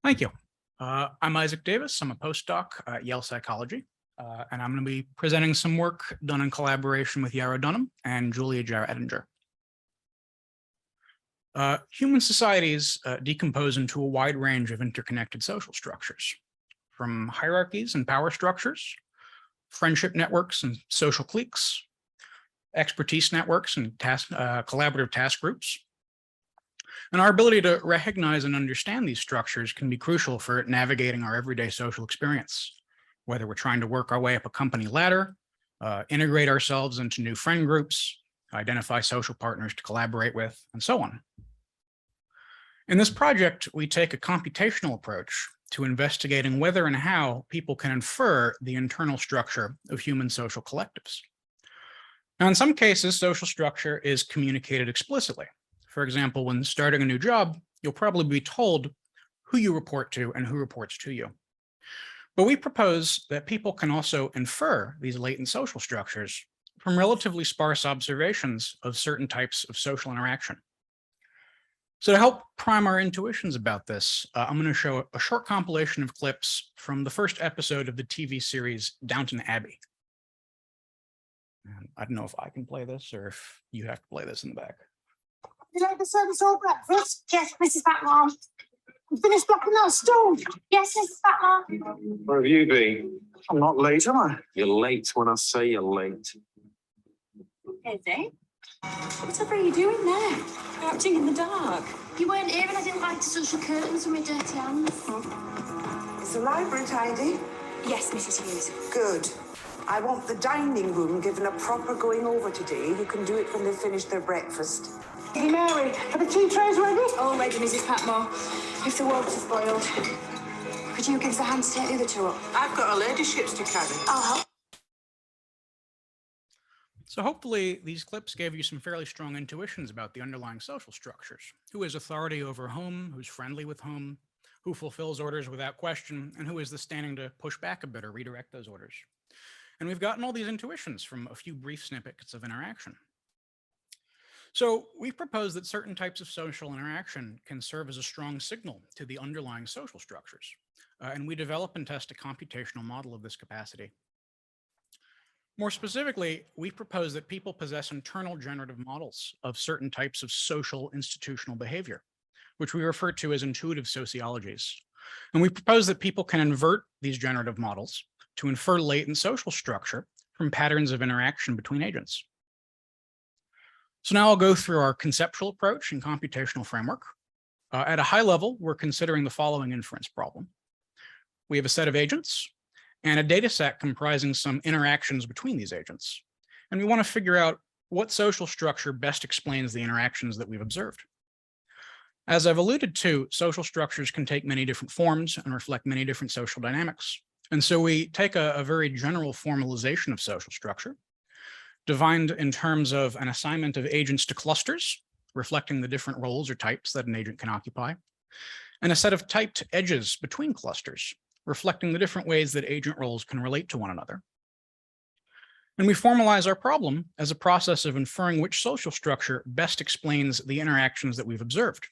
Thank you. I'm Isaac Davis. I'm a postdoc at Yale Psychology, and I'm going to be presenting some work done in collaboration with Yarrow Dunham and Julia Jarrett-Ettinger. Human societies decompose into a wide range of interconnected social structures, from hierarchies and power structures, friendship networks and social cliques, expertise networks and collaborative task groups. And our ability to recognize and understand these structures can be crucial for navigating our everyday social experience, whether we're trying to work our way up a company ladder, integrate ourselves into new friend groups, identify social partners to collaborate with, and so on. In this project, we take a computational approach to investigating whether and how people can infer the internal structure of human social collectives. Now, in some cases, social structure is communicated explicitly. For example, when starting a new job, you'll probably be told who you report to and who reports to you. But we propose that people can also infer these latent social structures from relatively sparse observations of certain types of social interaction. So to help prime our intuitions about this, I'm going to show a short compilation of clips from the first episode of the TV series Downton Abbey. And I don't know if I can play this or if you have to play this in the back. You like the service all breakfast? Yes, Mrs. Fatmore. You finished blocking that stove? Yes, Mrs. Fatmore. Where have you been? I'm not late, am I? You're late when I say you're late. Izzy, whatever are you doing there? Crouching in the dark. You weren't here and I didn't like to touch the curtains with my dirty hands. Is the library tidy? Yes, Mrs. Hughes. Good. I want the dining room given a proper going over today. You can do it when they've finished their breakfast. Hey, Mary, are the tea trays ready? All ready, Mrs. Patmore. If the water's boiled, could you give us a hand to take the other two up? I've got a ladyship's to carry. I'll help. So hopefully these clips gave you some fairly strong intuitions about the underlying social structures. Who has authority over whom, who's friendly with whom, who fulfills orders without question, and who is the standing to push back a bit or redirect those orders. And we've gotten all these intuitions from a few brief snippets of interaction. So we've proposed that certain types of social interaction can serve as a strong signal to the underlying social structures. And we develop and test a computational model of this capacity. More specifically, we propose that people possess internal generative models of certain types of social institutional behavior, which we refer to as intuitive sociologies. And we propose that people can invert these generative models to infer latent social structure from patterns of interaction between agents. So now I'll go through our conceptual approach and computational framework. At a high level, we're considering the following inference problem. We have a set of agents and a data set comprising some interactions between these agents. And we want to figure out what social structure best explains the interactions that we've observed. As I've alluded to, social structures can take many different forms and reflect many different social dynamics. And so we take a very general formalization of social structure, defined in terms of an assignment of agents to clusters, reflecting the different roles or types that an agent can occupy, and a set of typed edges between clusters, reflecting the different ways that agent roles can relate to one another. And we formalize our problem as a process of inferring which social structure best explains the interactions that we've observed,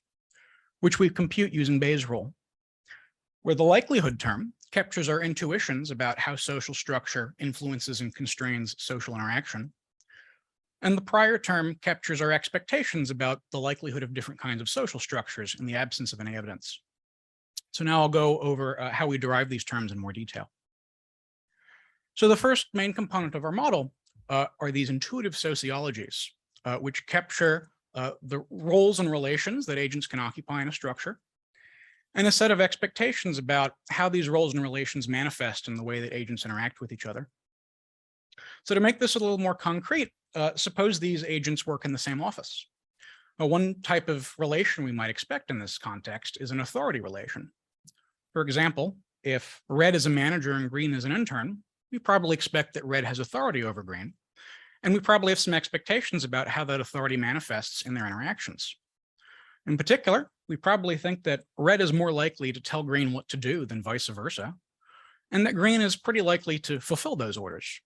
which we compute using Bayes' rule, where the likelihood term captures our intuitions about how social structure influences and constrains social interaction, and the prior term captures our expectations about the likelihood of different kinds of social structures in the absence of any evidence. So now I'll go over how we derive these terms in more detail. So the first main component of our model are these intuitive sociologies, which capture the roles and relations that agents can occupy in a structure, and a set of expectations about how these roles and relations manifest in the way that agents interact with each other. So to make this a little more concrete, suppose these agents work in the same office. One type of relation we might expect in this context is an authority relation. For example, if Red is a manager and Green is an intern, we probably expect that Red has authority over Green, and we probably have some expectations about how that authority manifests in their interactions. In particular, we probably think that Red is more likely to tell Green what to do than vice versa, and that Green is pretty likely to fulfill those orders.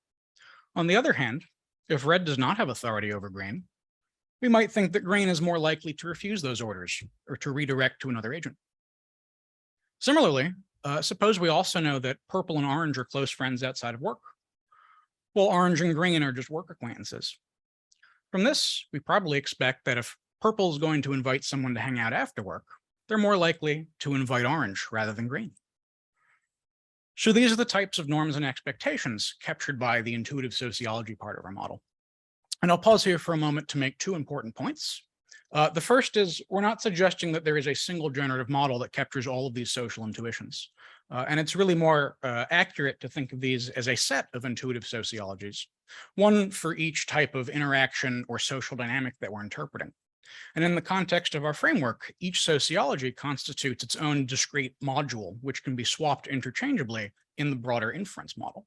On the other hand, if Red does not have authority over Green, we might think that Green is more likely to refuse those orders or to redirect to another agent. Similarly, suppose we also know that purple and orange are close friends outside of work. Well, orange and green are just work acquaintances. From this, we probably expect that if purple is going to invite someone to hang out after work, they're more likely to invite orange rather than green. So these are the types of norms and expectations captured by the intuitive sociology part of our model. And I'll pause here for a moment to make two important points. The first is we're not suggesting that there is a single generative model that captures all of these social intuitions. And it's really more accurate to think of these as a set of intuitive sociologies, one for each type of interaction or social dynamic that we're interpreting. And in the context of our framework, each sociology constitutes its own discrete module, which can be swapped interchangeably in the broader inference model.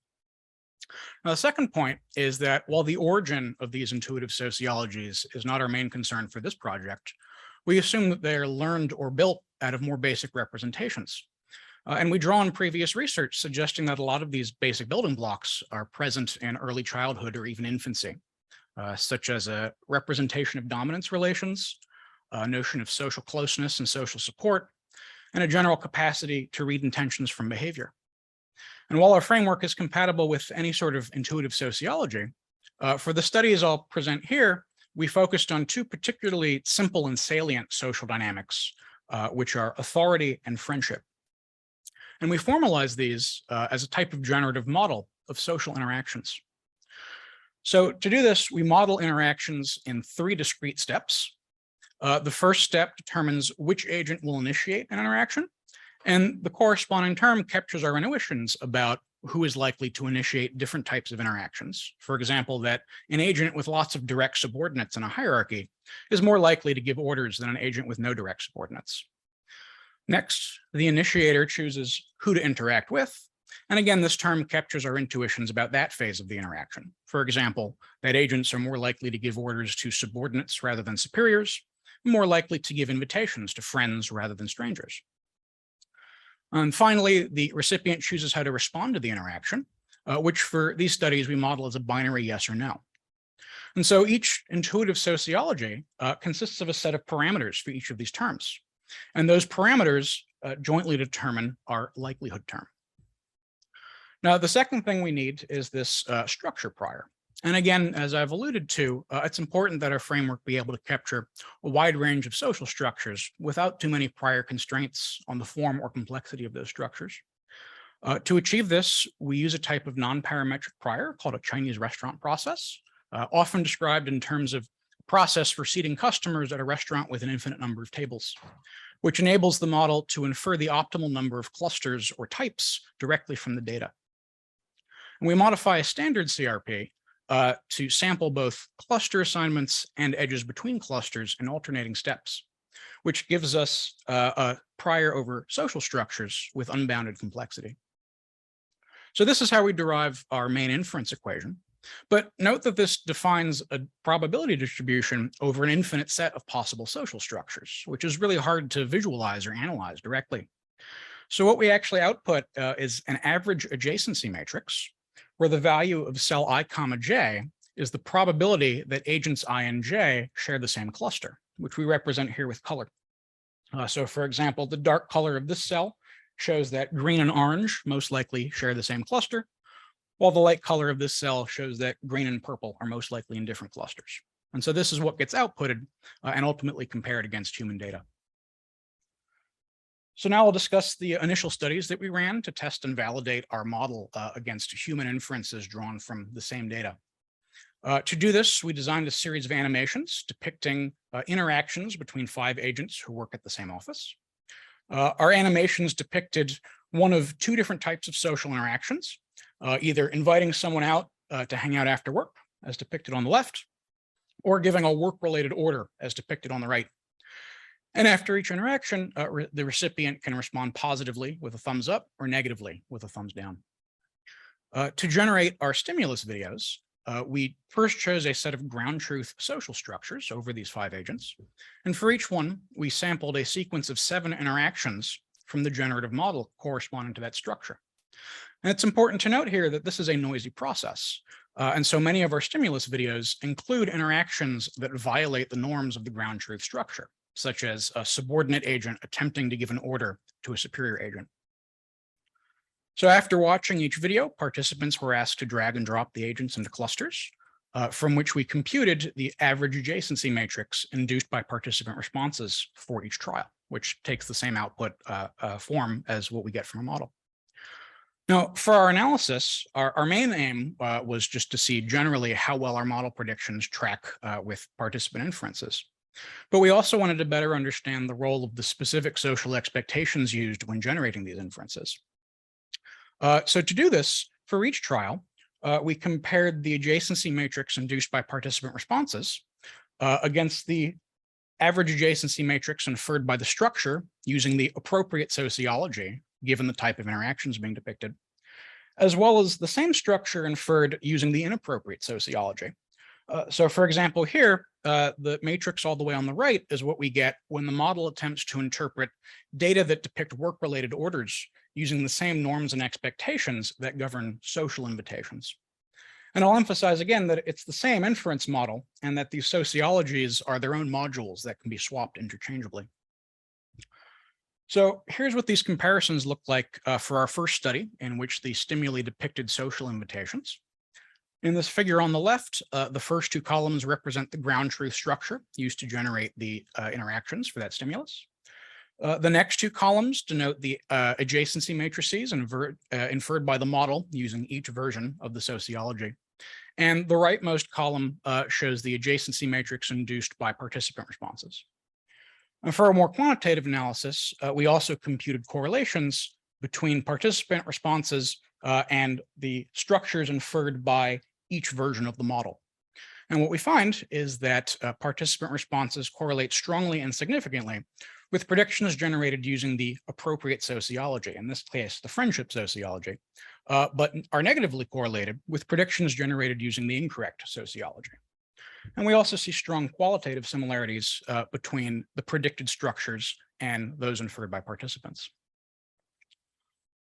Now, the second point is that while the origin of these intuitive sociologies is not our main concern for this project, we assume that they are learned or built out of more basic representations. And we draw on previous research suggesting that a lot of these basic building blocks are present in early childhood or even infancy, such as a representation of dominance relations, a notion of social closeness and social support, and a general capacity to read intentions from behavior. And while our framework is compatible with any sort of intuitive sociology, for the studies I'll present here, we focused on two particularly simple and salient social dynamics, which are authority and friendship. And we formalize these as a type of generative model of social interactions. So to do this, we model interactions in three discrete steps. The first step determines which agent will initiate an interaction, and the corresponding term captures our intuitions about who is likely to initiate different types of interactions. For example, that an agent with lots of direct subordinates in a hierarchy is more likely to give orders than an agent with no direct subordinates. Next, the initiator chooses who to interact with. And again, this term captures our intuitions about that phase of the interaction. For example, that agents are more likely to give orders to subordinates rather than superiors, more likely to give invitations to friends rather than strangers. And finally, the recipient chooses how to respond to the interaction, which for these studies we model as a binary yes or no. And so each intuitive sociology consists of a set of parameters for each of these terms. And those parameters jointly determine our likelihood term. Now, the second thing we need is this structure prior. And again, as I've alluded to, it's important that our framework be able to capture a wide range of social structures without too many prior constraints on the form or complexity of those structures. To achieve this, we use a type of non-parametric prior called a Chinese restaurant process, often described in terms of a process for seating customers at a restaurant with an infinite number of tables, which enables the model to infer the optimal number of clusters or types directly from the data. And we modify a standard CRP to sample both cluster assignments and edges between clusters in alternating steps, which gives us a prior over social structures with unbounded complexity. So this is how we derive our main inference equation. But note that this defines a probability distribution over an infinite set of possible social structures, which is really hard to visualize or analyze directly. So what we actually output is an average adjacency matrix, where the value of cell I comma j is the probability that agents I and j share the same cluster, which we represent here with color. So for example, the dark color of this cell shows that green and orange most likely share the same cluster, while the light color of this cell shows that green and purple are most likely in different clusters. And so this is what gets outputted and ultimately compared against human data. So now I'll discuss the initial studies that we ran to test and validate our model against human inferences drawn from the same data. To do this, we designed a series of animations depicting interactions between 5 agents who work at the same office. Our animations depicted one of 2 different types of social interactions, either inviting someone out to hang out after work, as depicted on the left, or giving a work-related order, as depicted on the right. And after each interaction, the recipient can respond positively with a thumbs up or negatively with a thumbs down. To generate our stimulus videos, we first chose a set of ground truth social structures over these 5 agents. And for each one, we sampled a sequence of 7 interactions from the generative model corresponding to that structure. And it's important to note here that this is a noisy process. And so many of our stimulus videos include interactions that violate the norms of the ground truth structure. such as a subordinate agent attempting to give an order to a superior agent. So after watching each video, participants were asked to drag and drop the agents into clusters, from which we computed the average adjacency matrix induced by participant responses for each trial, which takes the same output form as what we get from a model. Now, for our analysis, our main aim was just to see generally how well our model predictions track with participant inferences. But we also wanted to better understand the role of the specific social expectations used when generating these inferences. So to do this, for each trial, we compared the adjacency matrix induced by participant responses against the average adjacency matrix inferred by the structure using the appropriate sociology, given the type of interactions being depicted, as well as the same structure inferred using the inappropriate sociology. So for example, here, the matrix all the way on the right is what we get when the model attempts to interpret data that depict work-related orders using the same norms and expectations that govern social invitations. And I'll emphasize again that it's the same inference model and that these sociologies are their own modules that can be swapped interchangeably. So here's what these comparisons look like for our first study, in which the stimuli depicted social invitations. In this figure on the left, the first two columns represent the ground truth structure used to generate the interactions for that stimulus. The next two columns denote the adjacency matrices inferred by the model using each version of the sociology. And the rightmost column shows the adjacency matrix induced by participant responses. And for a more quantitative analysis, we also computed correlations between participant responses and the structures inferred by each version of the model. And what we find is that participant responses correlate strongly and significantly with predictions generated using the appropriate sociology, in this case, the friendship sociology, but are negatively correlated with predictions generated using the incorrect sociology. And we also see strong qualitative similarities between the predicted structures and those inferred by participants.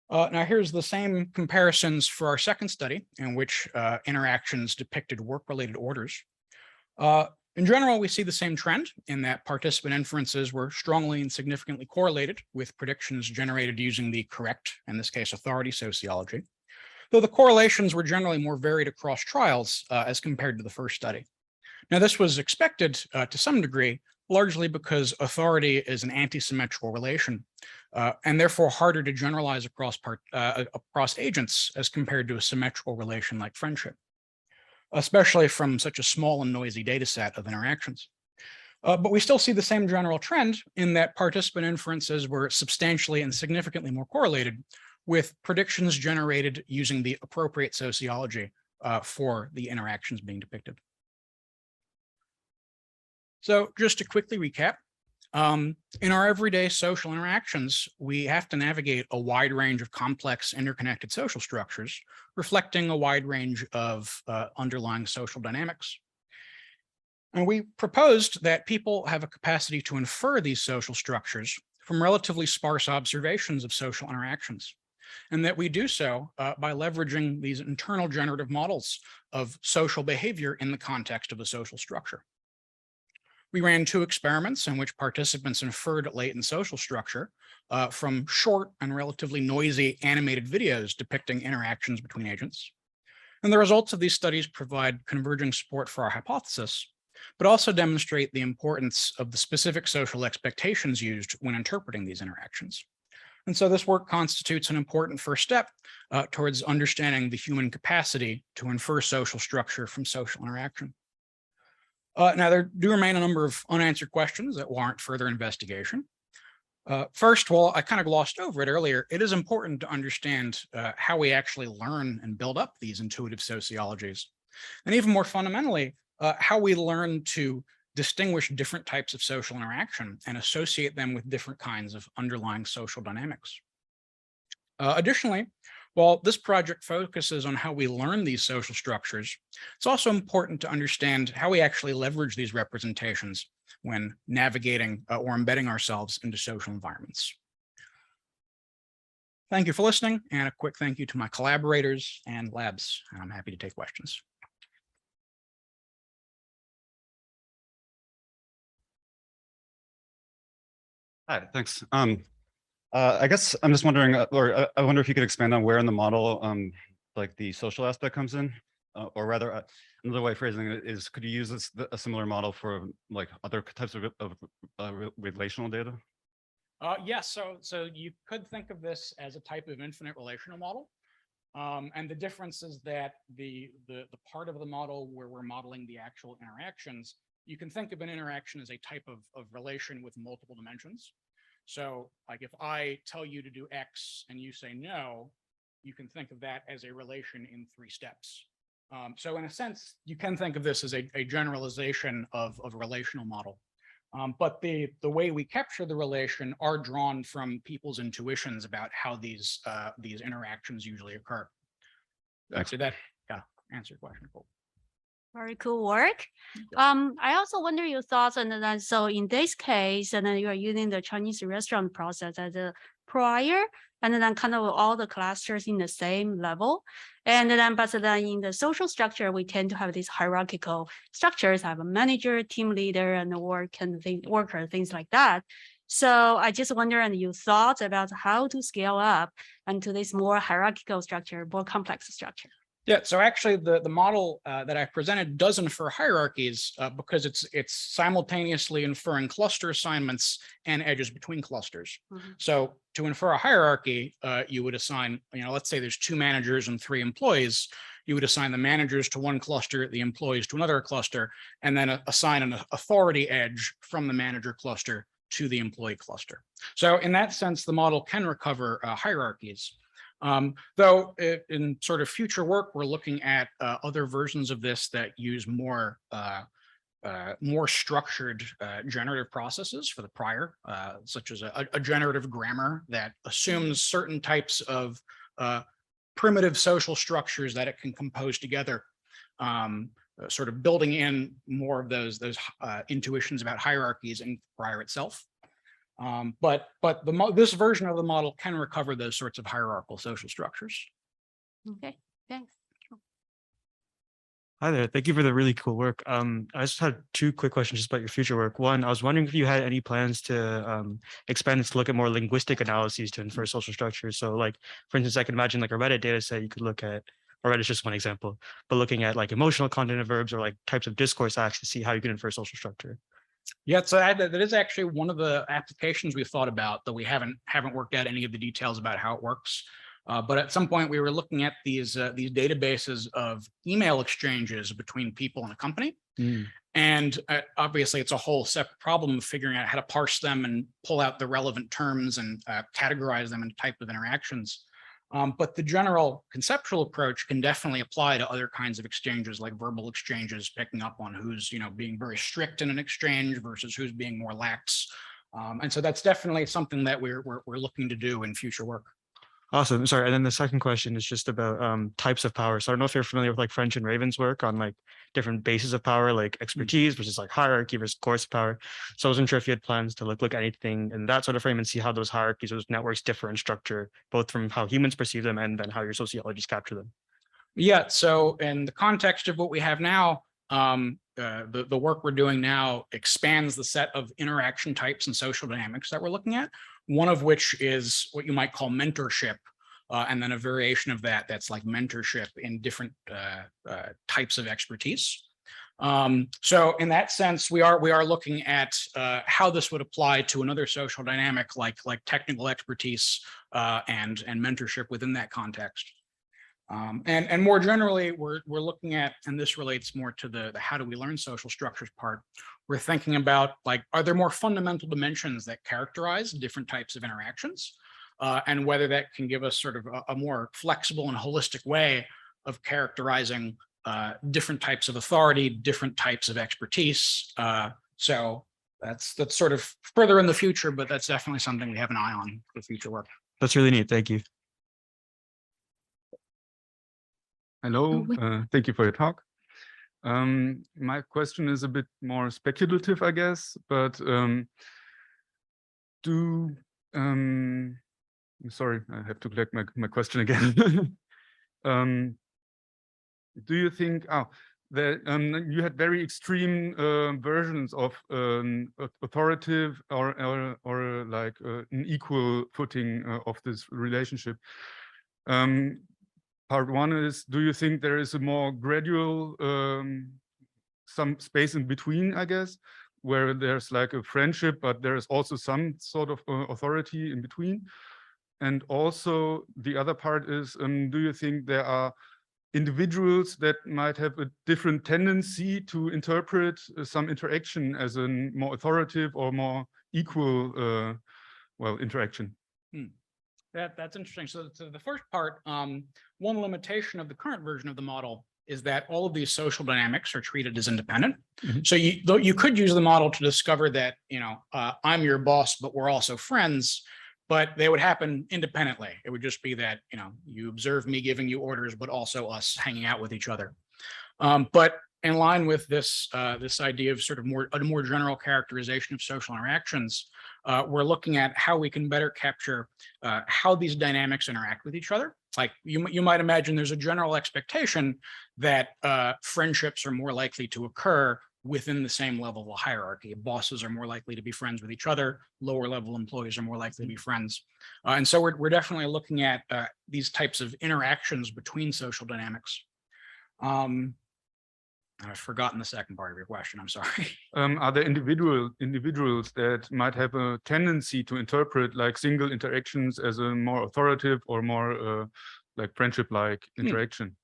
Now here's the same comparisons for our second study, in which interactions depicted work-related orders. In general, we see the same trend in that participant inferences were strongly and significantly correlated with predictions generated using the correct, in this case, authority sociology, though the correlations were generally more varied across trials as compared to the first study. Now, this was expected to some degree, largely because authority is an anti-symmetrical relation, and therefore harder to generalize across agents as compared to a symmetrical relation like friendship, especially from such a small and noisy data set of interactions. But we still see the same general trend in that participant inferences were substantially and significantly more correlated with predictions generated using the appropriate sociology for the interactions being depicted. So just to quickly recap, in our everyday social interactions, we have to navigate a wide range of complex interconnected social structures, reflecting a wide range of underlying social dynamics. And we proposed that people have a capacity to infer these social structures from relatively sparse observations of social interactions, and that we do so by leveraging these internal generative models of social behavior in the context of a social structure. We ran 2 experiments in which participants inferred latent social structure from short and relatively noisy animated videos depicting interactions between agents. And the results of these studies provide converging support for our hypothesis, but also demonstrate the importance of the specific social expectations used when interpreting these interactions. And so this work constitutes an important first step towards understanding the human capacity to infer social structure from social interaction. Now, there do remain a number of unanswered questions that warrant further investigation. First, well, I kind of glossed over it earlier. It is important to understand how we actually learn and build up these intuitive sociologies. And even more fundamentally, how we learn to distinguish different types of social interaction and associate them with different kinds of underlying social dynamics. Additionally, while this project focuses on how we learn these social structures, it's also important to understand how we actually leverage these representations when navigating or embedding ourselves into social environments. Thank you for listening, and a quick thank you to my collaborators and labs. And I'm happy to take questions. Hi, thanks. I guess I'm just wondering, I wonder if you could expand on where in the model, like the social aspect comes in, or rather, another way of phrasing it is, could you use a similar model for like other types of relational data? Yes, so you could think of this as a type of infinite relational model. And the difference is that the part of the model where we're modeling the actual interactions, you can think of an interaction as a type of relation with multiple dimensions. So like if I tell you to do X and you say no, you can think of that as a relation in 3 steps. So in a sense, you can think of this as a generalization of a relational model. But the way we capture the relation are drawn from people's intuitions about how these interactions usually occur. So that, yeah, answer your question. Cool. Very cool work. I also wonder your thoughts on that. So in this case, and then you are using the Chinese restaurant process as a prior, and then kind of all the clusters in the same level. And then, but then in the social structure, we tend to have these hierarchical structures, have a manager, team leader, and the worker, things like that. So I just wonder, and your thoughts about how to scale up into this more hierarchical structure, more complex structure. Yeah, so actually the model that I presented does infer hierarchies because it's simultaneously inferring cluster assignments and edges between clusters. Mm-hmm. So to infer a hierarchy, you would assign, let's say there's 2 managers and 3 employees. You would assign the managers to one cluster, the employees to another cluster, and then assign an authority edge from the manager cluster to the employee cluster. So in that sense, the model can recover hierarchies. Though in sort of future work, we're looking at other versions of this that use more structured generative processes for the prior, such as a generative grammar that assumes certain types of primitive social structures that it can compose together, sort of building in more of those intuitions about hierarchies in prior itself. But this version of the model can recover those sorts of hierarchical social structures. Okay, thanks. Hi there. Thank you for the really cool work. I just had 2 quick questions just about your future work. One, I was wondering if you had any plans to expand this to look at more linguistic analyses to infer social structures. So like, for instance, I can imagine like a Reddit data set you could look at, or Reddit is just one example, but looking at like emotional content of verbs or like types of discourse acts to see how you can infer social structure. Yeah, so that is actually one of the applications we've thought about, though we haven't worked out any of the details about how it works. But at some point, we were looking at these databases of email exchanges between people in a company. And obviously, it's a whole separate problem of figuring out how to parse them and pull out the relevant terms and categorize them into type of interactions. But the general conceptual approach can definitely apply to other kinds of exchanges, like verbal exchanges, picking up on who's being very strict in an exchange versus who's being more lax. And so that's definitely something that we're looking to do in future work. Awesome. Sorry. And then the second question is just about types of power. So I don't know if you're familiar with like French and Raven's work on like different bases of power, like expertise versus like hierarchy versus course power. So I wasn't sure if you had plans to look at anything in that sort of frame and see how those hierarchies, those networks differ in structure, both from how humans perceive them and then how your sociologists capture them. Yeah. So in the context of what we have now, the work we're doing now expands the set of interaction types and social dynamics that we're looking at, one of which is what you might call mentorship, and then a variation of that that's like mentorship in different types of expertise. So in that sense, we are looking at how this would apply to another social dynamic like technical expertise and mentorship within that context. And more generally, we're looking at, and this relates more to the how do we learn social structures part. We're thinking about like, are there more fundamental dimensions that characterize different types of interactions, and whether that can give us sort of a more flexible and holistic way of characterizing different types of authority, different types of expertise. So that's sort of further in the future, but that's definitely something we have an eye on for future work. That's really neat. Thank you. Hello, thank you for your talk. My question is a bit more speculative, I guess, but sorry, I have to collect my question again. Do you think, that you had very extreme versions of authoritative or like an equal footing of this relationship. Part one is, do you think there is a more gradual, some space in between, I guess, where there's like a friendship, but there is also some sort of authority in between? And also the other part is, do you think there are individuals that might have a different tendency to interpret some interaction as a more authoritative or more equal, well, interaction? That's interesting. So the first part, one limitation of the current version of the model is that all of these social dynamics are treated as independent. So you could use the model to discover that, I'm your boss, but we're also friends, but they would happen independently. It would just be that, you observe me giving you orders, but also us hanging out with each other. But in line with this idea of sort of a more general characterization of social interactions, we're looking at how we can better capture how these dynamics interact with each other. Like you might imagine there's a general expectation that friendships are more likely to occur within the same level of hierarchy. Bosses are more likely to be friends with each other. Lower level employees are more likely to be friends. And so we're definitely looking at these types of interactions between social dynamics. I've forgotten the second part of your question. I'm sorry. Are there individuals that might have a tendency to interpret like single interactions as a more authoritative or more like friendship-like interaction?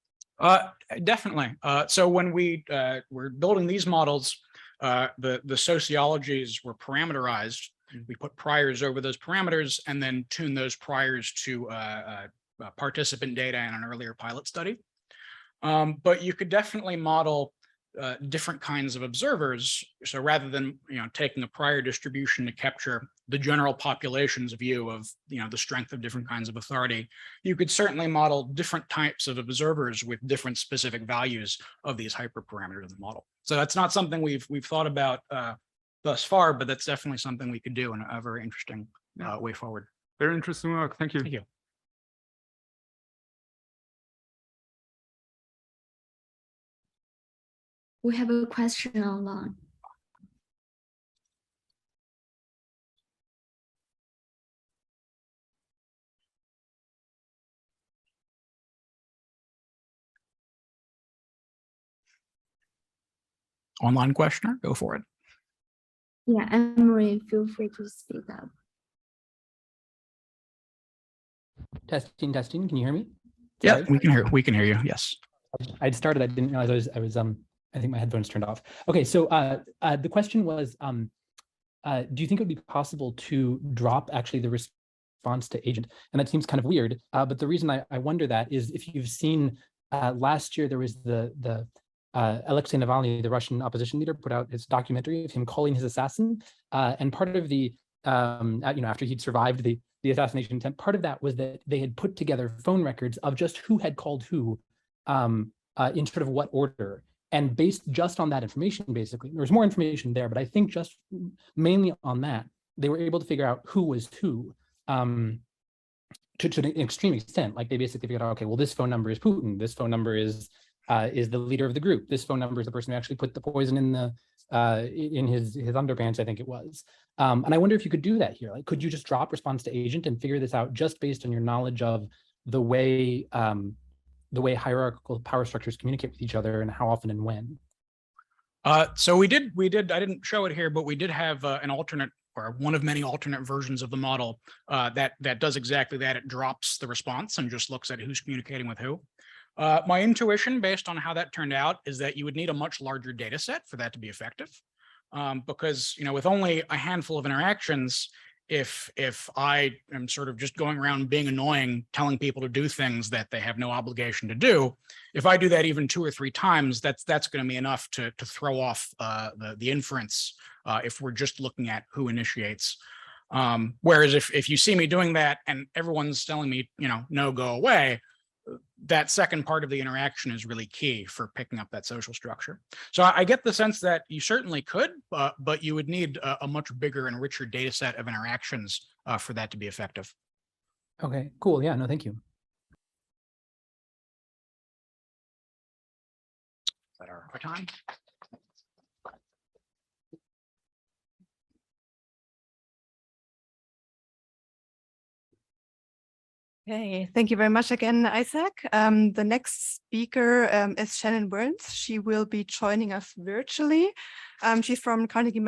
Definitely. So when we were building these models, the sociologies were parameterized. We put priors over those parameters and then tune those priors to participant data in an earlier pilot study. But you could definitely model different kinds of observers. So rather than taking a prior distribution to capture the general population's view of the strength of different kinds of authority, you could certainly model different types of observers with different specific values of these hyperparameters of the model. So that's not something we've thought about thus far, but that's definitely something we could do in a very interesting way forward. Very interesting work. Thank you. Thank you. We have a question online. Online questioner, go for it. Yeah, Emery, feel free to speak up. Testing. Can you hear me? Yeah, Sorry. we can hear you. Yes. I'd started. I didn't realize I was I think my headphones turned off. Okay, so the question was, do you think it would be possible to drop actually the response to agent? And that seems kind of weird, but the reason I wonder that is if you've seen last year there was the Alexei Navalny, the Russian opposition leader, put out his documentary of him calling his assassin, and part of the after he'd survived the assassination attempt, part of that was that they had put together phone records of just who had called who in sort of what order. And based just on that information, basically, there was more information there, but I think just mainly on that, they were able to figure out who was who to an extreme extent. Like they basically figured out, okay, well, this phone number is Putin. This phone number is the leader of the group. This phone number is the person who actually put the poison in the in his underpants, I think it was. And I wonder if you could do that here. Like, could you just drop response to agent and figure this out just based on your knowledge of the way hierarchical power structures communicate with each other and how often and when? So we did, I didn't show it here, but we did have an alternate or one of many alternate versions of the model that does exactly that. It drops the response and just looks at who's communicating with who. My intuition based on how that turned out is that you would need a much larger data set for that to be effective. Because, with only a handful of interactions, if I am sort of just going around being annoying, telling people to do things that they have no obligation to do, if I do that even 2 or 3 times, that's going to be enough to throw off the inference if we're just looking at who initiates. Whereas if you see me doing that and everyone's telling me, no, go away, that second part of the interaction is really key for picking up that social structure. So I get the sense that you certainly could, but you would need a much bigger and richer data set of interactions for that to be effective. Okay, cool. Yeah, no, thank you. That are proper time. Okay, thank you very much again, Isaac. The next speaker is Shannon Burns. She will be joining us virtually. She's from Carnegie